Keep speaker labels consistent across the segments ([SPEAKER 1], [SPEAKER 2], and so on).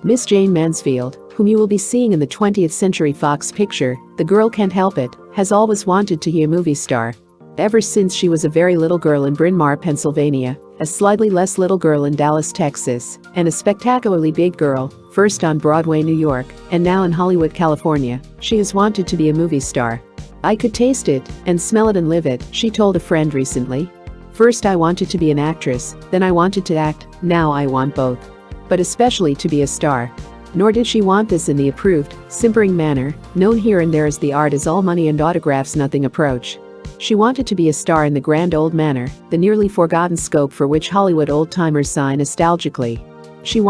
[SPEAKER 1] Miss Jayne Mansfield, whom you will be seeing in the 20th Century Fox picture, The Girl Can't Help It, has always wanted to be a movie star. Ever since she was a very little girl in Bryn Mawr, Pennsylvania, a slightly less little girl in Dallas, Texas, and a spectacularly big girl, first on Broadway, New York, and now in Hollywood, California, she has wanted to be a movie star. "I could taste it and smell it and live it," she told a friend recently. "First I wanted to be an actress, then I wanted to act, now I want both. But especially to be a star." Nor did she want this in the approved, simpering manner, known here and there as the art is all money and autographs nothing approach. She wanted to be a star in the grand old manner, the nearly forgotten scope for which Hollywood old-timers sigh nostalgically. She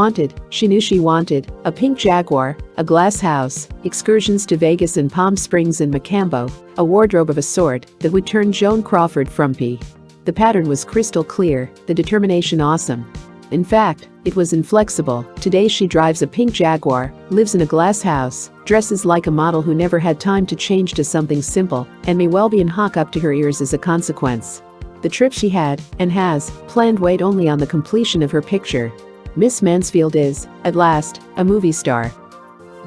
[SPEAKER 1] knew she wanted, a pink Jaguar, a glass house, excursions to Vegas and Palm Springs and Macambo, a wardrobe of a sort that would turn Joan Crawford frumpy. The pattern was crystal clear, the determination awesome. In fact, it was inflexible. Today she drives a pink Jaguar, lives in a glass house, dresses like a model who never had time to change to something simple, and may well be in hock up to her ears as a consequence. The trip she had, and has, planned wait only on the completion of her picture. Miss Mansfield is, at last, a movie star.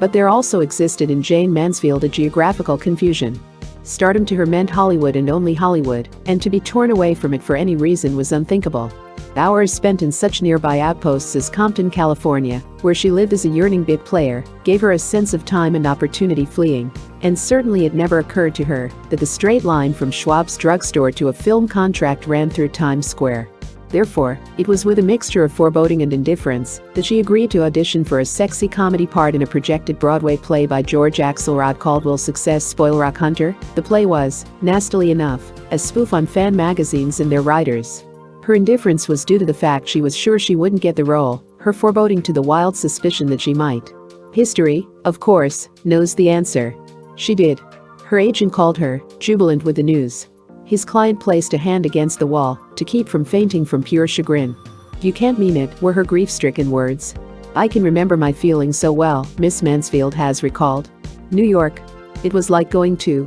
[SPEAKER 1] But there also existed in Jayne Mansfield a geographical confusion. Stardom to her meant Hollywood and only Hollywood, and to be torn away from it for any reason was unthinkable. Hours spent in such nearby outposts as Compton, California, where she lived as a yearning bit player, gave her a sense of time and opportunity fleeing. And certainly it never occurred to her that the straight line from Schwab's drugstore to a film contract ran through Times Square. Therefore, it was with a mixture of foreboding and indifference that she agreed to audition for a sexy comedy part in a projected Broadway play by George Axelrod called Will Success Spoil Rock Hunter? The play was, nastily enough, a spoof on fan magazines and their writers. Her indifference was due to the fact she was sure she wouldn't get the role, her foreboding to the wild suspicion that she might. History, of course, knows the answer. She did. Her agent called her, jubilant with the news. His client placed a hand against the wall to keep from fainting from pure chagrin. "You can't mean it," were her grief-stricken words. "I can remember my feelings so well," Miss Mansfield has recalled. New York. It was like going to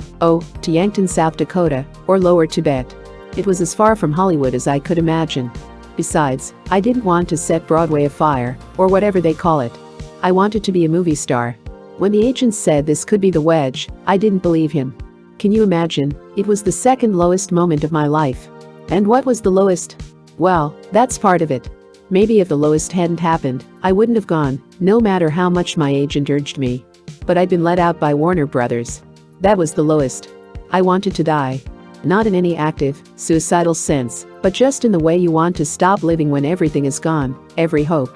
[SPEAKER 1] Yankton, South Dakota, or Lower Tibet. It was as far from Hollywood as I could imagine. Besides, I didn't want to set Broadway afire, or whatever they call it. I wanted to be a movie star. When the agent said this could be the wedge, I didn't believe him. Can you imagine? It was the second lowest moment of my life. And what was the lowest? Well, that's part of it. Maybe if the lowest hadn't happened, I wouldn't have gone, no matter how much my agent urged me. But I'd been let out by Warner Brothers. That was the lowest. I wanted to die. Not in any active, suicidal sense, but just in the way you want to stop living when everything is gone, every hope.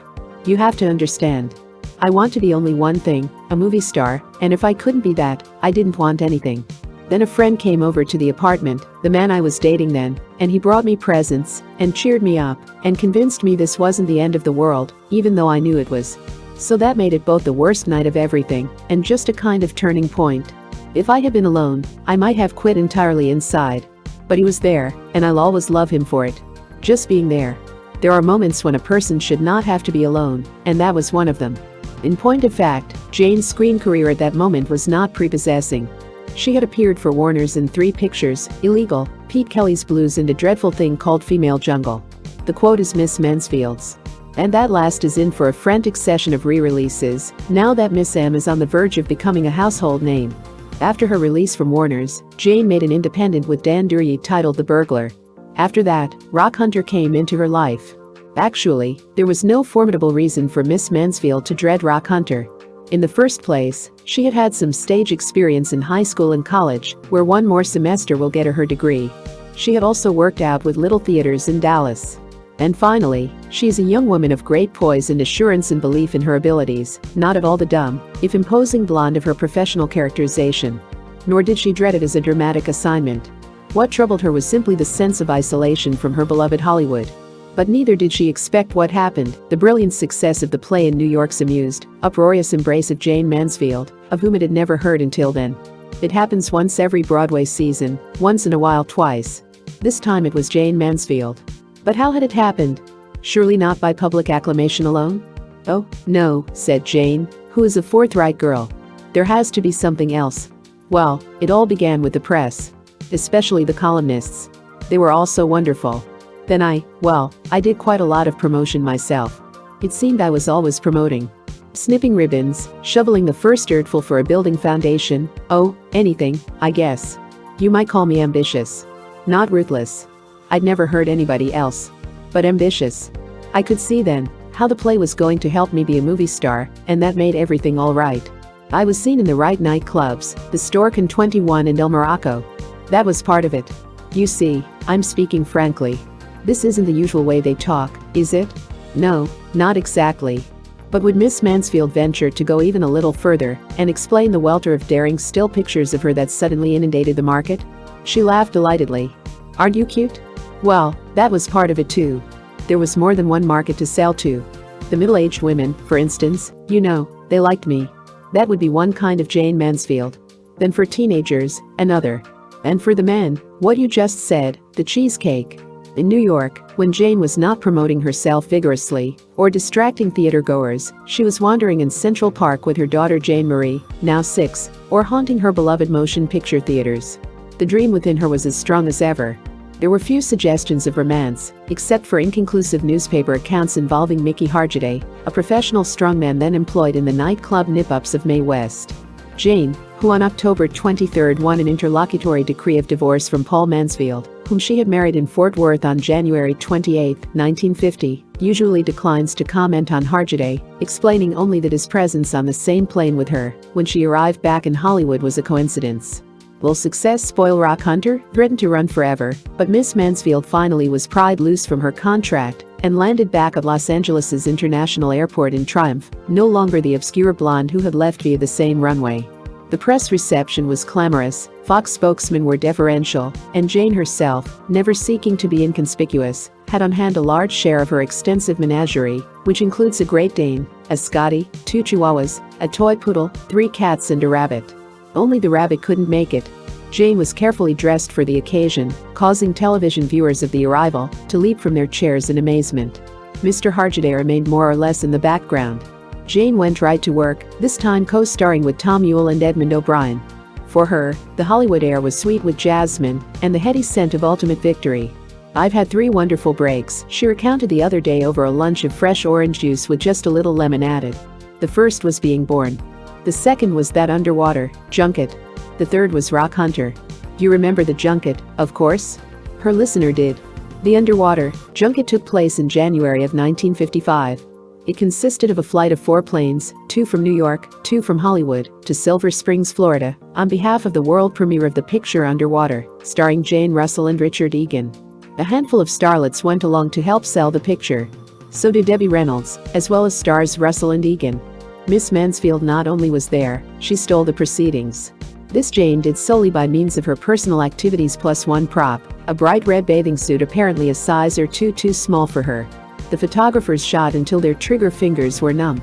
[SPEAKER 1] You have to understand. I wanted to be only one thing, a movie star, and if I couldn't be that, I didn't want anything. Then a friend came over to the apartment, the man I was dating then, and he brought me presents, and cheered me up, and convinced me this wasn't the end of the world, even though I knew it was. So that made it both the worst night of everything, and just a kind of turning point. If I had been alone, I might have quit entirely inside. But he was there, and I'll always love him for it. Just being there. There are moments when a person should not have to be alone, and that was one of them. In point of fact, Jayne's screen career at that moment was not prepossessing. She had appeared for Warner's in 3 pictures, Illegal, Pete Kelly's Blues and a dreadful thing called Female Jungle. The quote is Miss Mansfield's. And that last is in for a frantic session of re-releases, now that Miss M is on the verge of becoming a household name. After her release from Warner's, Jayne made an independent with Dan Duryea titled The Burglar. After that, Rock Hunter came into her life. Actually, there was no formidable reason for Miss Mansfield to dread Rock Hunter. In the first place, she had had some stage experience in high school and college, where one more semester will get her degree. She had also worked out with little theaters in Dallas. And finally, she is a young woman of great poise and assurance and belief in her abilities, not at all the dumb, if imposing blonde of her professional characterization. Nor did she dread it as a dramatic assignment. What troubled her was simply the sense of isolation from her beloved Hollywood. But neither did she expect what happened, the brilliant success of the play in New York's amused, uproarious embrace of Jayne Mansfield, of whom it had never heard until then. It happens once every Broadway season, once in a while twice. This time it was Jayne Mansfield. But how had it happened? Surely not by public acclamation alone? "Oh, no," said Jayne, who is a forthright girl. "There has to be something else." Well, it all began with the press. Especially the columnists. They were all so wonderful. Then I did quite a lot of promotion myself. It seemed I was always promoting. Snipping ribbons, shoveling the first dirtful for a building foundation, oh, anything, I guess. You might call me ambitious. Not ruthless. I'd never heard anybody else. But ambitious. I could see then how the play was going to help me be a movie star, and that made everything all right. I was seen in the right nightclubs, the Stork and 21 and El Morocco. That was part of it. You see, I'm speaking frankly. This isn't the usual way they talk, is it? No, not exactly. But would Miss Mansfield venture to go even a little further and explain the welter of daring still pictures of her that suddenly inundated the market? She laughed delightedly. Aren't you cute? Well, that was part of it too. There was more than one market to sell to. The middle-aged women, for instance, you know, they liked me. That would be one kind of Jayne Mansfield. Then for teenagers, another. And for the men, what you just said, the cheesecake. In New York, when Jayne was not promoting herself vigorously or distracting theatergoers, she was wandering in Central Park with her daughter Jane Marie, now 6, or haunting her beloved motion picture theaters. The dream within her was as strong as ever. There were few suggestions of romance, except for inconclusive newspaper accounts involving Mickey Hargiday, a professional strongman then employed in the nightclub nip-ups of Mae West. Jane, who on October 23 won an interlocutory decree of divorce from Paul Mansfield, whom she had married in Fort Worth on January 28, 1950, usually declines to comment on Hargiday, explaining only that his presence on the same plane with her when she arrived back in Hollywood was a coincidence. Will success spoil Rock Hunter? Threatened to run forever, but Miss Mansfield finally was pried loose from her contract and landed back at Los Angeles' International Airport in triumph, no longer the obscure blonde who had left via the same runway. The press reception was clamorous, Fox spokesmen were deferential, and Jane herself, never seeking to be inconspicuous, had on hand a large share of her extensive menagerie, which includes a Great Dane, a Scottie, 2 Chihuahuas, a toy poodle, 3 cats and a rabbit. Only the rabbit couldn't make it. Jane was carefully dressed for the occasion, causing television viewers of the arrival to leap from their chairs in amazement. Mr. Hargiday remained more or less in the background. Jane went right to work, this time co-starring with Tom Ewell and Edmund O'Brien. For her, the Hollywood air was sweet with jasmine and the heady scent of ultimate victory. I've had 3 wonderful breaks, she recounted the other day over a lunch of fresh orange juice with just a little lemon added. The first was being born. The second was that underwater junket. The third was Rock Hunter. You remember the junket, of course? Her listener did. The underwater junket took place in January of 1955. It consisted of a flight of 4 planes, 2 from New York, 2 from Hollywood, to Silver Springs, Florida, on behalf of the world premiere of the picture Underwater, starring Jane Russell and Richard Egan. A handful of starlets went along to help sell the picture. So did Debbie Reynolds, as well as stars Russell and Egan. Miss Mansfield not only was there, she stole the proceedings. This Jane did solely by means of her personal activities plus one prop, a bright red bathing suit apparently a size or 2 too small for her. The photographers shot until their trigger fingers were numb.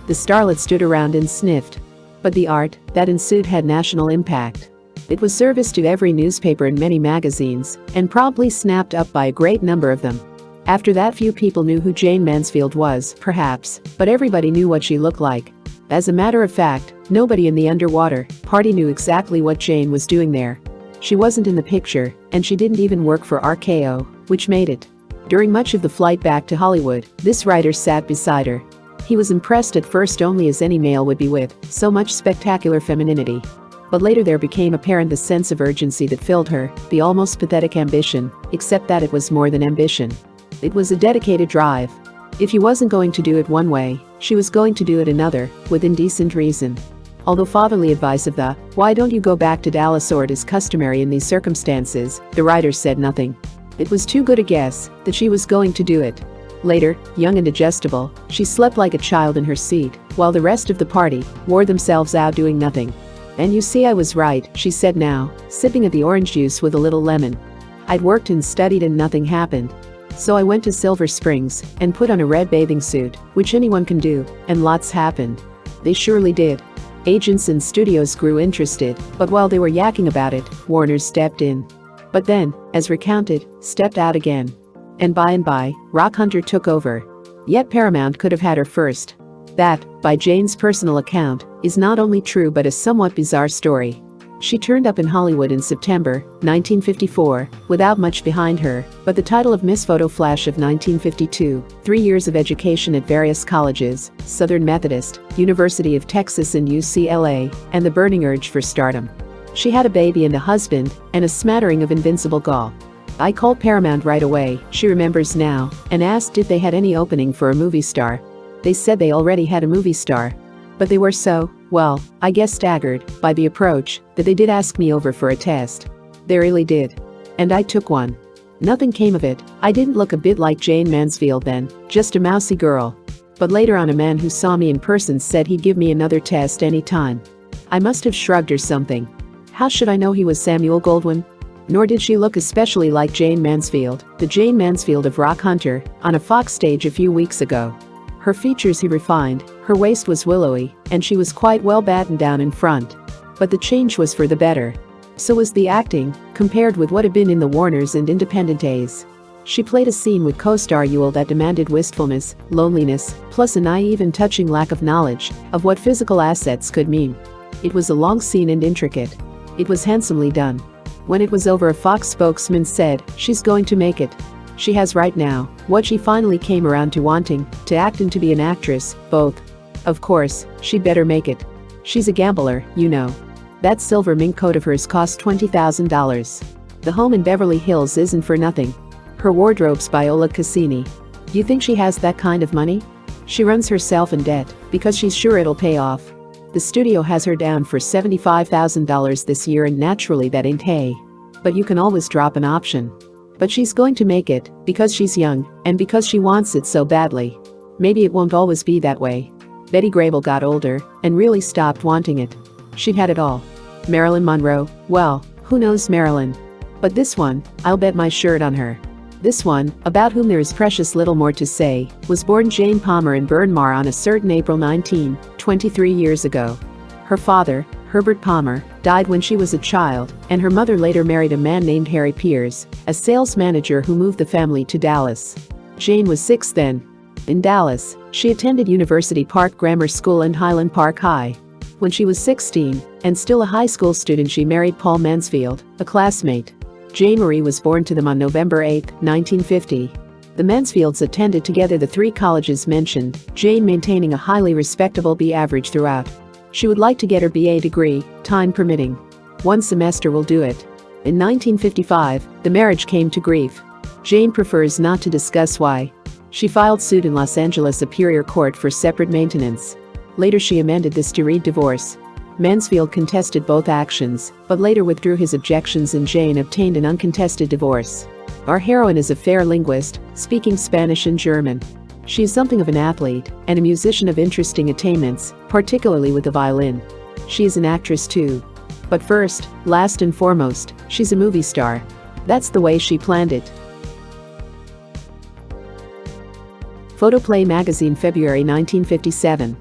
[SPEAKER 1] The starlet stood around and sniffed. But the art that ensued had national impact. It was serviced to every newspaper and many magazines, and promptly snapped up by a great number of them. After that, few people knew who Jayne Mansfield was, perhaps, but everybody knew what she looked like. As a matter of fact, nobody in the underwater party knew exactly what Jane was doing there. She wasn't in the picture, and she didn't even work for RKO, which made it. During much of the flight back to Hollywood, this writer sat beside her. He was impressed at first only as any male would be with so much spectacular femininity. But later there became apparent the sense of urgency that filled her, the almost pathetic ambition, except that it was more than ambition. It was a dedicated drive. If he wasn't going to do it one way, she was going to do it another, with indecent reason. Although fatherly advice of the "why don't you go back to Dallas" sort is customary in these circumstances, the writer said nothing. It was too good a guess that she was going to do it. Later, young and adjustable, she slept like a child in her seat, while the rest of the party wore themselves out doing nothing. "And you see I was right," she said now, sipping at the orange juice with a little lemon. "I'd worked and studied and nothing happened. So I went to Silver Springs and put on a red bathing suit, which anyone can do, and lots happened." They surely did. Agents and studios grew interested, but while they were yakking about it, Warner stepped in. But then, as recounted, stepped out again. And by, Rock Hunter took over. Yet Paramount could have had her first. That, by Jane's personal account, is not only true but a somewhat bizarre story. She turned up in Hollywood in September 1954, without much behind her, but the title of Miss Photo Flash of 1952, 3 years of education at various colleges, Southern Methodist, University of Texas and UCLA, and the burning urge for stardom. She had a baby and a husband, and a smattering of invincible gall. I called Paramount right away, she remembers now, and asked if they had any opening for a movie star. They said they already had a movie star. But they were so, well, I guess staggered by the approach that they did ask me over for a test. They really did. And I took one. Nothing came of it. I didn't look a bit like Jayne Mansfield then, just a mousy girl. But later on a man who saw me in person said he'd give me another test any time. I must have shrugged or something. How should I know he was Samuel Goldwyn? Nor did she look especially like Jayne Mansfield, the Jayne Mansfield of Rock Hunter, on a Fox stage a few weeks ago. Her features he refined, her waist was willowy, and she was quite well battened down in front. But the change was for the better. So was the acting, compared with what had been in the Warners and Independent days. She played a scene with co-star Ewell that demanded wistfulness, loneliness, plus a naive and touching lack of knowledge of what physical assets could mean. It was a long scene and intricate. It was handsomely done. When it was over, a Fox spokesman said, "She's going to make it. She has right now what she finally came around to wanting, to act and to be an actress, both. Of course, she'd better make it. She's a gambler, you know. That silver mink coat of hers cost $20,000. The home in Beverly Hills isn't for nothing. Her wardrobe's by Ola Cassini. You think she has that kind of money? She runs herself in debt because she's sure it'll pay off. The studio has her down for $75,000 this year, and naturally that ain't hay. But you can always drop an option. But she's going to make it, because she's young, and because she wants it so badly. Maybe it won't always be that way." Betty Grable got older, and really stopped wanting it. She'd had it all. Marilyn Monroe, well, who knows Marilyn? But this one, I'll bet my shirt on her. This one, about whom there is precious little more to say, was born Jane Palmer in Bryn Mawr on a certain April 19, 23 years ago. Her father, Herbert Palmer, died when she was a child, and her mother later married a man named Harry Piers, a sales manager who moved the family to Dallas. Jane was 6 then. In Dallas, she attended University Park Grammar School and Highland Park High. When she was 16, and still a high school student, she married Paul Mansfield, a classmate. Jane Marie was born to them on November 8, 1950. The Mansfields attended together the 3 colleges mentioned, Jane maintaining a highly respectable B average throughout. She would like to get her BA degree, time permitting. 1 semester will do it. In 1955, the marriage came to grief. Jane prefers not to discuss why. She filed suit in Los Angeles Superior Court for separate maintenance. Later she amended this to read divorce. Mansfield contested both actions, but later withdrew his objections, and Jane obtained an uncontested divorce. Our heroine is a fair linguist, speaking Spanish and German. She is something of an athlete, and a musician of interesting attainments, particularly with the violin. She is an actress too. But first, last and foremost, she's a movie star. That's the way she planned it. Photoplay magazine, February 1957.